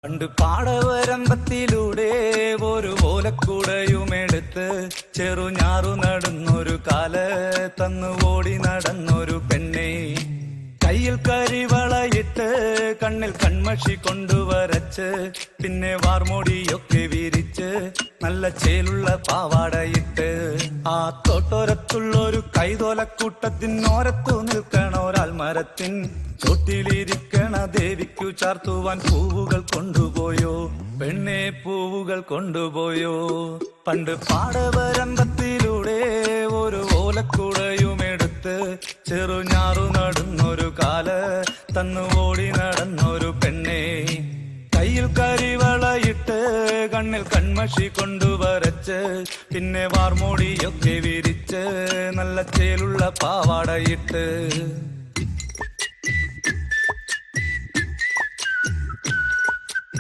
പണ്ട് പാടവരമ്പത്തിലൂടെ ഒരു ഓലക്കുടയുമെടുത്ത് ചെറുഞാറു നടന്നൊരു കാല തന്നു ഓടി നടന്നൊരു പെണ്ണെ, കയ്യിൽ കരിവളയിട്ട് കണ്ണിൽ കൺമഷി കൊണ്ടുവരച്ച് പിന്നെ വാർമോടിയൊക്കെ വിരിച്ച് നല്ല ചേലുള്ള പാവാടയിട്ട് ആ തോട്ടോരത്തുള്ളൊരു കൈതോലക്കൂട്ടത്തിനോരത്തു നിൽക്കണ ഒരാൾ മരത്തിൻ ചോട്ടിലിരിക്കണ ദേവിക്കു ചാർത്തുവാൻ പൂവുകൾ കൊണ്ടുപോയോ പെണ്ണെ, പൂവുകൾ കൊണ്ടുപോയോ. പണ്ട് പാടവരമ്പത്തിലൂടെ ഒരു ഓലക്കുടയുമെടുത്ത് ചെറുഞാറു നടന്നൊരു കാല തന്നു ഓടി നടന്നൊരു പെണ്ണെ, കയ്യിൽ കരിവളയിട്ട് കണ്ണിൽ കൺമഷി കൊണ്ടുവരച്ച് പിന്നെ വാർമോടിയൊക്കെ വിരിച്ച് നല്ല ചേലുള്ള പാവാടയിട്ട്